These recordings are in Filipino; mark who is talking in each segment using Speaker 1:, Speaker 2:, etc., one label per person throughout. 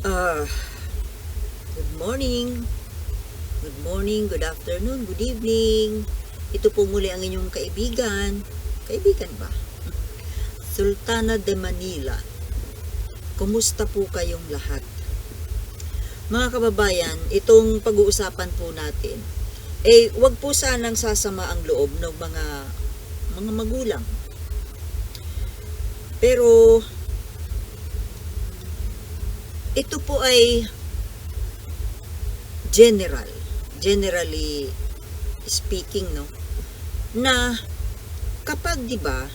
Speaker 1: Ah, Good morning. Good morning, good afternoon, good evening. Ito po muli ang inyong kaibigan. Kaibigan ba? Sultana de Manila. Kumusta po kayong lahat? Mga kababayan, itong pag-uusapan po natin, wag po sanang sasama ang loob ng mga magulang. Pero ito po ay generally speaking, no, na kapag, di ba,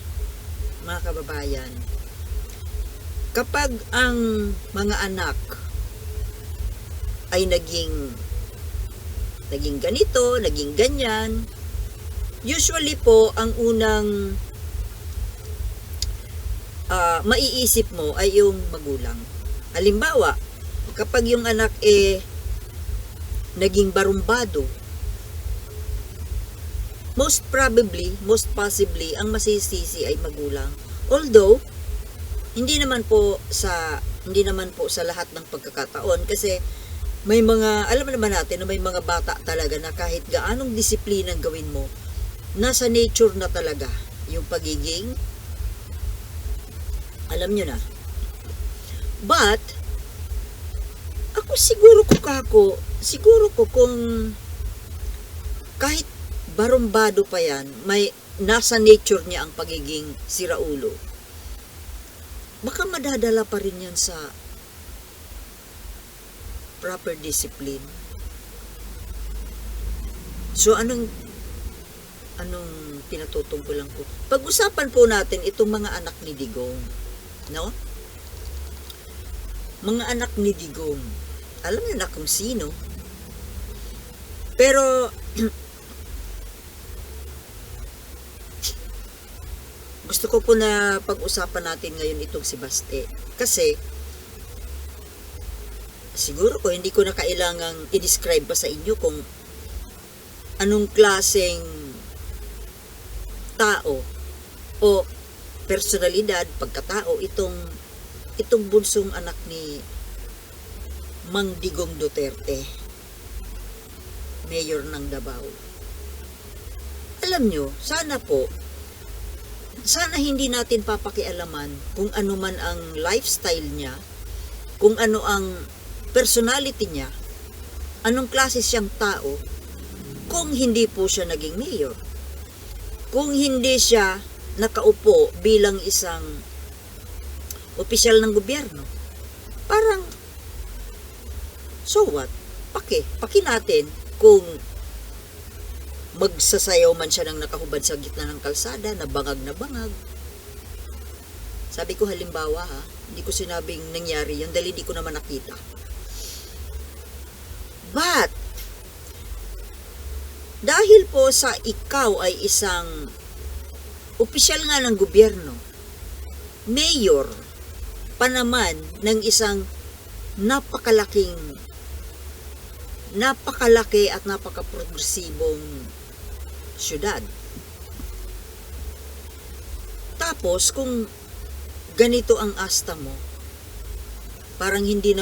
Speaker 1: mga kababayan, kapag ang mga anak ay naging ganito, naging ganyan, usually po ang unang maiisip mo ay yung magulang. Halimbawa, kapag yung anak naging barumbado, most possibly, ang masisisi ay magulang. Although, hindi naman po sa lahat ng pagkakataon, kasi may mga, alam naman natin na may mga bata talaga na kahit gaanong disiplinang gawin mo, nasa nature na talaga yung pagiging, alam nyo na. But, ako siguro ko kung kahit barumbado pa yan, may nasa nature niya ang pagiging siraulo, baka madadala pa rin yan sa proper discipline. So, anong pinatutungkulan ko? Pag-usapan po natin itong mga anak ni Digong, no? Mga anak ni Digong. Alam niyo na kung sino. Pero, gusto ko po na pag-usapan natin ngayon itong si Baste. Kasi, siguro ko hindi ko na kailangang i-describe pa sa inyo kung anong klaseng tao o personalidad, pagkatao itong bunsong anak ni Mang Digong Duterte, mayor ng Davao. Alam nyo, sana hindi natin papakialaman kung ano man ang lifestyle niya, kung ano ang personality niya, anong klase siyang tao, kung hindi po siya naging mayor, kung hindi siya nakaupo bilang isang opisyal ng gobyerno. Parang, so what? Paki natin kung magsasayaw man siya ng nakahubad sa gitna ng kalsada, na bangag. Sabi ko halimbawa hindi ko sinabing nangyari yun dahil hindi ko naman nakita. But, dahil po sa ikaw ay isang opisyal nga ng gobyerno, mayor pa naman ng isang napakalaki at napaka-progresibong syudad. Tapos, kung ganito ang asta mo, parang hindi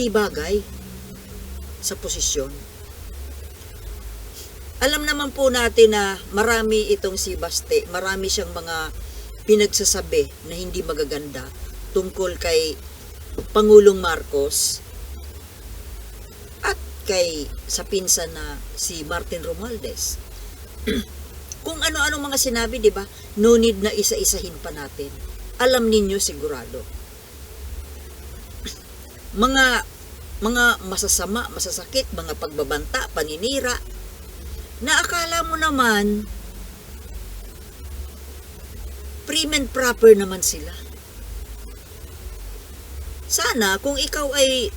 Speaker 1: bagay sa posisyon. Alam naman po natin na marami itong si Baste, marami siyang mga pinagsasabi na hindi magaganda tungkol kay Pangulong Marcos at sa pinsan na si Martin Romualdez. Kung ano-ano mga sinabi, di ba? No need na isa-isahin pa natin. Alam ninyo sigurado. Mga masasama, masasakit, mga pagbabanta, paninira, na akala mo naman prim and proper naman sila. Sana kung ikaw ay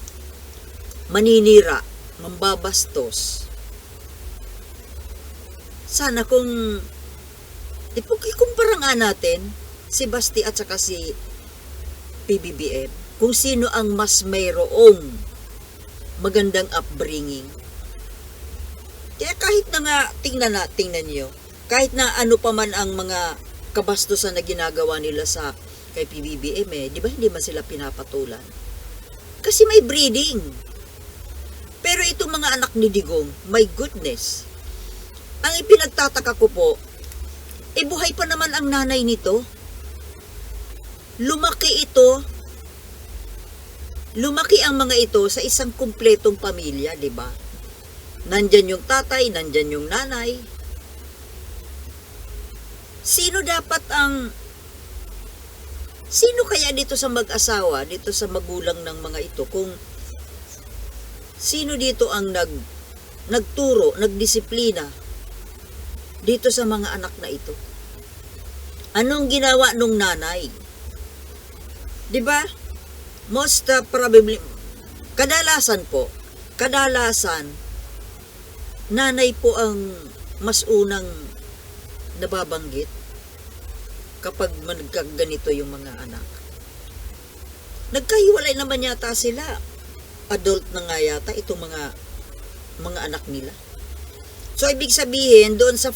Speaker 1: maninira, mambabastos, sana kung ikumpara nga natin si Basti at saka si PBBM, kung sino ang mas mayroong magandang upbringing. Kaya kahit na nga tingnan nyo, kahit na ano pa man ang mga kabastusan na ginagawa nila kay PBBM, di ba hindi man sila pinapatulan? Kasi may breeding. Pero itong mga anak ni Digong, my goodness, ang ipinagtataka ko po, buhay pa naman ang nanay nito. Lumaki ang mga ito sa isang kumpletong pamilya, di ba? Nandyan yung tatay, nandyan yung nanay. Sino kaya dito sa mag-asawa, dito sa magulang ng mga ito, kung sino dito ang nagturo, nagdisiplina dito sa mga anak na ito? Anong ginawa nung nanay? 'Di ba? Most probably, kadalasan nanay po ang mas unang nababanggit kapag ganito yung mga anak. Nagkahiwalay naman yata sila. Adult na nga yata itong mga anak nila. So, ibig sabihin, doon sa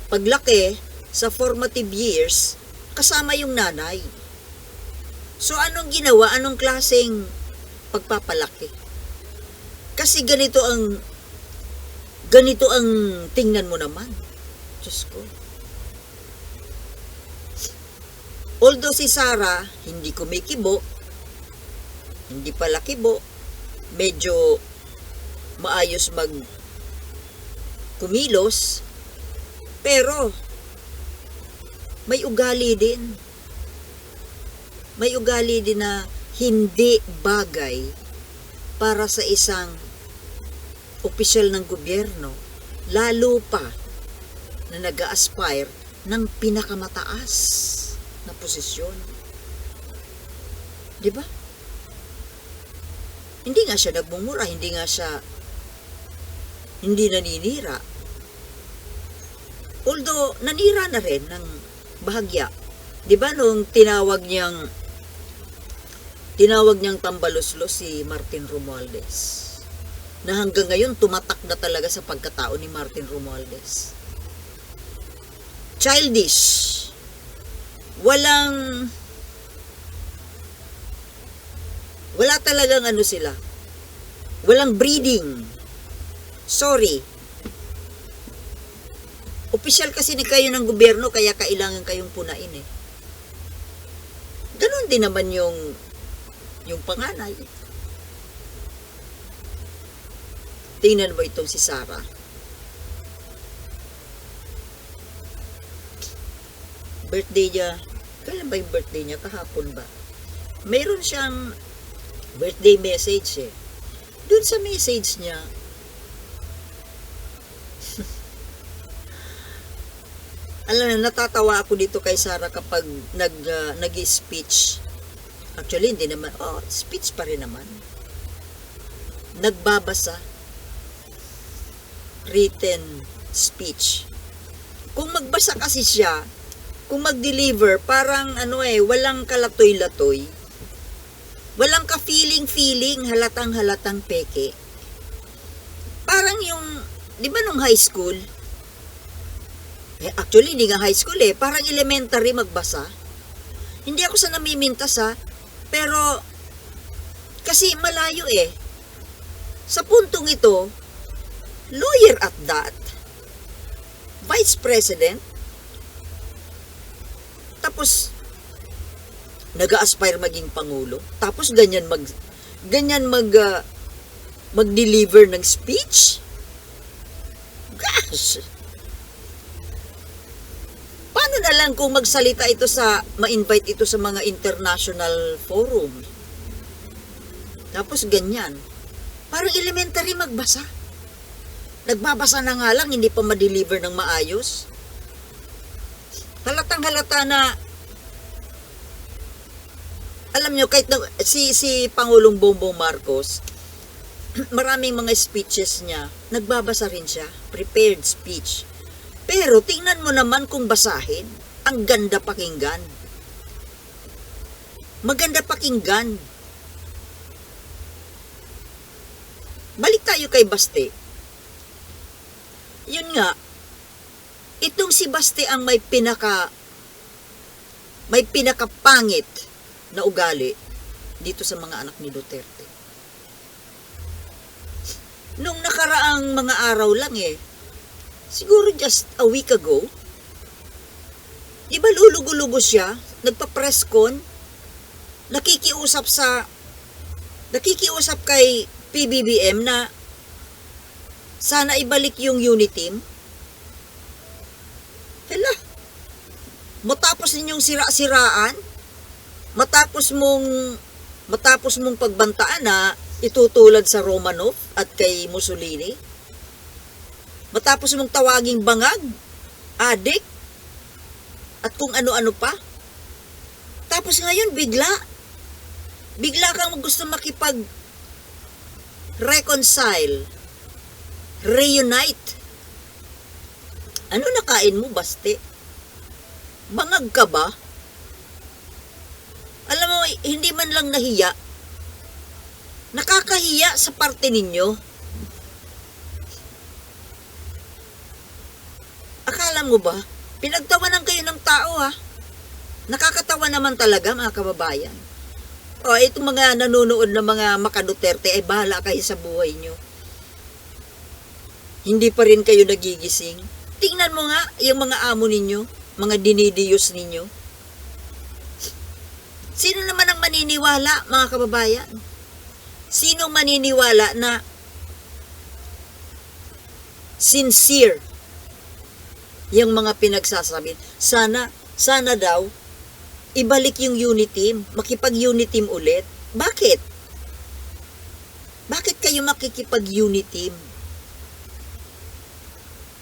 Speaker 1: paglaki, sa formative years, kasama yung nanay. So, anong ginawa? Anong klaseng pagpapalaki? Kasi ganito ang tingnan mo naman. Diyos ko. Although si Sarah, hindi kumikibo, hindi pala kibo, medyo maayos kumilos, pero may ugali din. May ugali din na hindi bagay para sa isang opisyal ng gobyerno, lalo pa na nag-a-aspire ng pinakamataas na posisyon. Di ba? Hindi nga siya nagmumura, hindi naninira. Although, nanira na rin ng bahagya. Di ba nung tinawag niyang tambaluslos si Martin Romualdez, na hanggang ngayon tumatak na talaga sa pagkatao ni Martin Romualdez. Childish. Wala talagang sila. Walang breeding. Sorry. Opisyal kasi ni kayo ng gobyerno, kaya kailangan kayong punain eh. Ganon din naman yung panganay. Tingnan mo itong si Sarah. Birthday niya. Kailan ba yung birthday niya? Kahapon ba? Mayroon siyang birthday message eh. Doon sa message niya, alam na, natatawa ako dito kay Sarah kapag nag-speech. Actually, hindi naman. Speech pa rin naman. Nagbabasa. Written speech. Kung magbasa kasi siya, kung mag-deliver, parang walang kalatoy-latoy. Walang ka-feeling-feeling, halatang-halatang peke. Parang yung, di ba nung high school, actually, hindi nga high school parang elementary magbasa. Hindi ako sa namimintas pero, kasi malayo Sa puntong ito, lawyer at that, vice president, tapos, nag-a-aspire maging pangulo, tapos ganyan mag-deliver ng speech? Gosh! Paano na lang kung magsalita ito ma-invite ito sa mga international forum? Tapos ganyan. Parang elementary magbasa. Nagbabasa na nga lang, hindi pa ma-deliver ng maayos. Halatang halata na, alam nyo, kahit si Pangulong Bongbong Marcos, maraming mga speeches niya, nagbabasa rin siya, prepared speech. Pero tingnan mo naman kung basahin, ang ganda pakinggan. Maganda pakinggan. Balik tayo kay Baste. Yun nga, itong si Baste ang may pinakapangit na ugali. dito sa mga anak ni Duterte. Nung nakaraang mga araw lang siguro just a week ago, iba lulugo-lugo siya, nagpa-press con, nakikiusap kay PBBM na sana ibalik yung Uniteam. Hala, matapos ninyong sira-siraan, matapos mong pagbantaan na itutulad sa Romanov at kay Mussolini, matapos mong tawaging bangag, adik, at kung ano-ano pa, tapos ngayon bigla kang gusto makipag-reconcile, reunite. Ano nakain mo, baste? Bangag ka ba? Alam mo, hindi man lang nahiya. Nakakahiya sa parte ninyo. Akala mo ba? Pinagtawanan kayo ng tao Nakakatawa naman talaga, mga kababayan. Itong mga nanonood na mga maka-Duterte, bahala kayo sa buhay nyo. Hindi pa rin kayo nagigising. Tingnan mo nga yung mga amo ninyo, mga dinidiyos ninyo. Sino naman ang maniniwala, mga kababayan? Sino maniniwala na sincere yung mga pinagsasabi? Sana daw, ibalik yung Uniteam, makipag-Uniteam ulit. Bakit? Bakit kayo makikipag-Uniteam?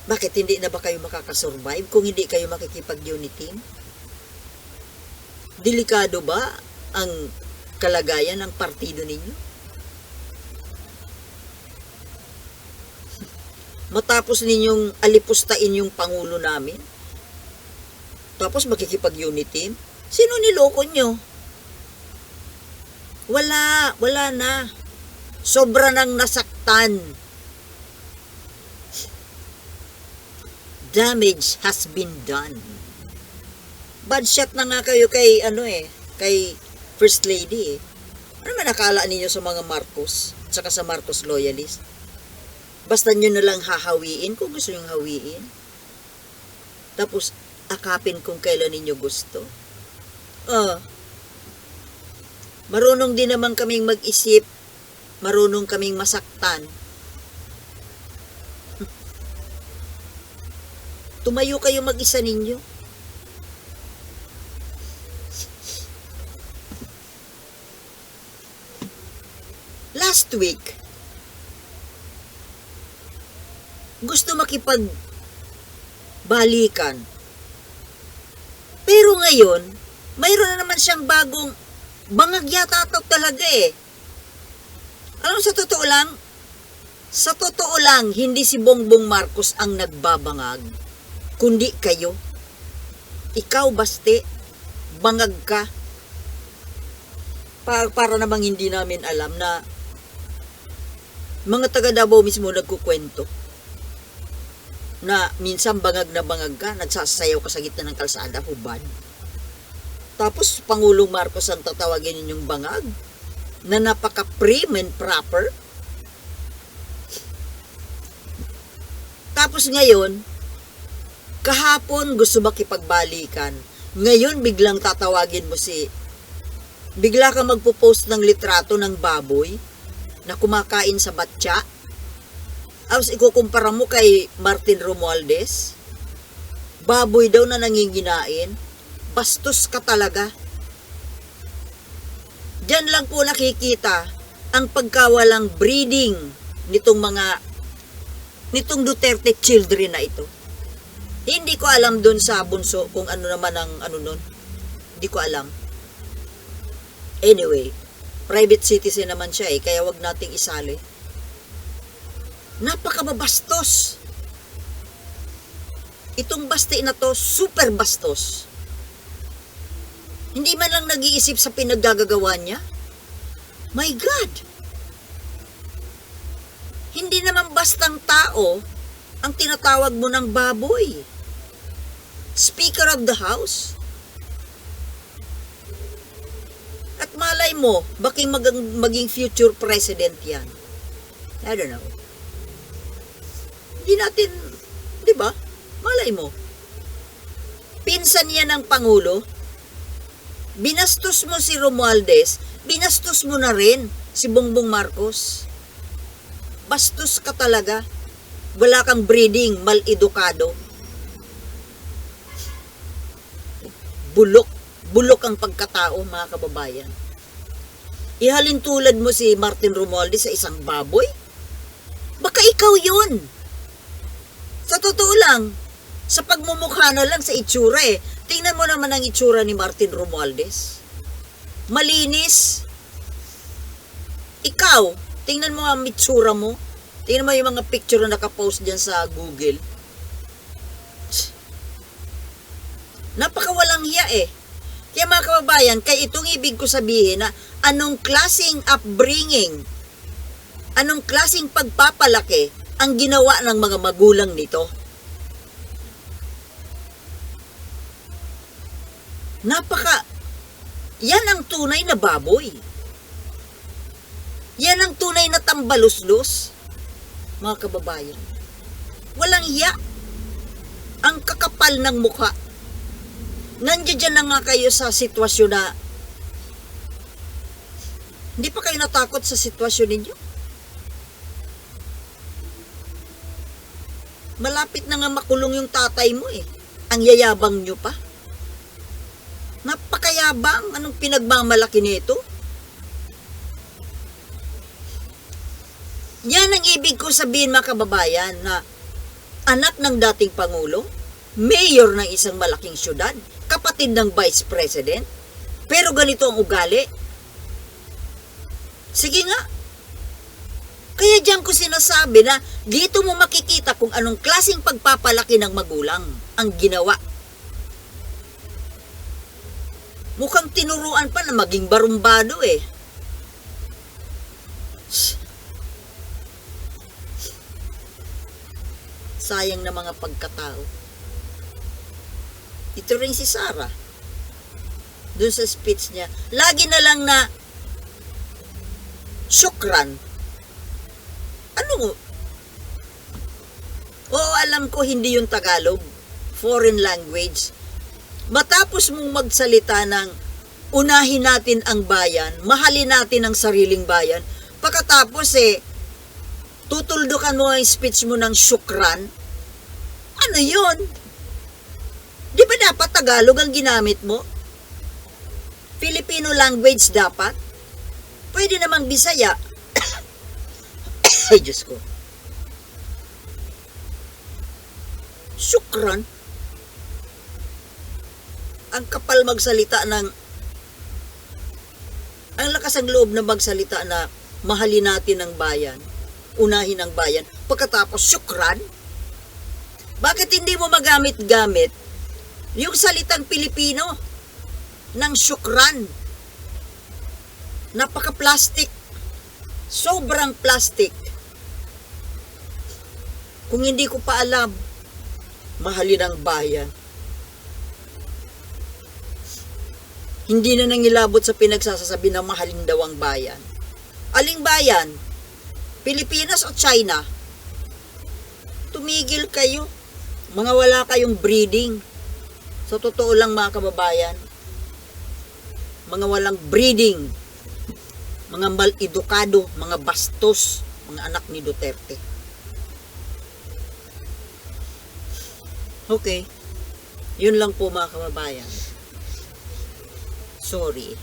Speaker 1: Bakit hindi na ba kayo makakasurvive kung hindi kayo makikipag-Uniteam? Delikado ba ang kalagayan ng partido ninyo? Matapos ninyong alipustain yung Pangulo namin, tapos makikipag-Uniteam? Sino niloko nyo? Wala na. Sobra nang nasaktan. Damage has been done. Bad shot na nga kayo kay First Lady Ano man nakala ninyo sa mga Marcos, tsaka sa Marcos loyalist? Basta nyo na lang hahawiin kung gusto nyo hawiin. Tapos, akapin kung kailan ninyo gusto. Marunong din naman kaming mag-isip, marunong kaming masaktan. Tumayo kayo mag-isa ninyo. Last week, gusto makipag-balikan. Pero ngayon, mayroon na naman siyang bagong bangag yata talaga Alam mo, sa totoo lang, hindi si Bongbong Marcos ang nagbabangag, kundi kayo. Ikaw, baste, bangag ka. Para namang hindi namin alam na mga taga Davao mismo nagkukwento na minsan bangag na bangag ka, nagsasayaw ka sa gitna ng kalsada, hubad. Tapos Pangulong Marcos ang tatawagin ninyong bangag na napaka-prim and proper. Tapos ngayon, kahapon gusto makipagbalikan. Ngayon biglang tatawagin mo bigla ka magpo-post ng litrato ng baboy na kumakain sa batya. Tapos ikukumpara mo kay Martin Romualdez. Baboy daw na nanginginain. Bastos ka talaga. Diyan lang po nakikita ang pagkawalang breeding nitong Duterte children na ito. Hindi ko alam dun sa bunso kung ano naman ang nun. Hindi ko alam. Anyway, private citizen naman siya kaya wag nating isali. Napakababastos. Itong baste na to, super bastos. Hindi man lang nag-iisip sa pinaggagawa niya. My God! Hindi naman bastang tao ang tinatawag mo ng baboy. Speaker of the House. At malay Malay mo, maging future president yan. I don't know. Hindi natin, di ba? Malay mo. Pinsan yan ng Pangulo. Binastos mo si Romualdez, binastos mo na rin si Bongbong Marcos. Bastos ka talaga. Wala kang breeding, mal-edukado. Bulok ang pagkatao, mga kababayan. Ihalin tulad mo si Martin Romualdez sa isang baboy? Baka ikaw yun. Sa totoo lang, sa pagmumukha na lang sa itsura eh. Tingnan mo naman ang itsura ni Martin Romualdez. Malinis. Ikaw, tingnan mo ang itsura mo. Tingnan mo yung mga picture na nakapost dyan sa Google. Napakawalang hiya eh. Kaya mga kababayan, kaya itong ibig ko sabihin na anong klaseng upbringing, anong klaseng pagpapalaki ang ginawa ng mga magulang nito. Yan ang tunay na baboy. Yan ang tunay na tambaluslos, mga kababayan. Walang hiya. Ang kakapal ng mukha. Nandiyan na nga kayo sa sitwasyon na hindi pa kayo natakot sa sitwasyon ninyo? Malapit na nga makulong yung tatay mo eh. Ang yayabang nyo pa. Napakayabang. Anong pinagmamalaki nito? Yan ang ibig ko sabihin, mga kababayan, na anak ng dating Pangulo, mayor ng isang malaking syudad, kapatid ng Vice President, pero ganito ang ugali. Sige nga. Kaya diyan ko sinasabi na dito mo makikita kung anong klaseng pagpapalaki ng magulang ang ginawa. Mukhang tinuruan pa na maging barumbado eh. Sayang na mga pagkatao. Ito rin si Sara. Doon sa speech niya. Lagi na lang na syukran. Ano mo? Oo, alam ko hindi yung Tagalog. Foreign language. Matapos mong magsalita ng unahin natin ang bayan, mahalin natin ang sariling bayan, pagkatapos tutuldukan mo ang speech mo ng syukran. Ano yun? Di ba dapat Tagalog ang ginamit mo? Filipino language dapat? Pwede namang Bisaya. Ay, Diyos ko. Syukran. Ang kapal magsalita ng... Ang lakas ang loob na magsalita na mahalin natin ang bayan, unahin ang bayan, pagkatapos syukran? Bakit hindi mo magamit-gamit yung salitang Pilipino ng syukran? Napaka-plastic. Sobrang plastic. Kung hindi ko pa alam, mahalin ang bayan. Hindi na nangilabot sa pinagsasasabi na mahalin daw ang bayan. Aling bayan? Pilipinas o China? Tumigil kayo. Mga wala kayong breeding. Sa totoo lang, mga kababayan, mga walang breeding, mga mal-edukado, mga bastos, mga anak ni Duterte. Okay. Yun lang po, mga kababayan. Sorry.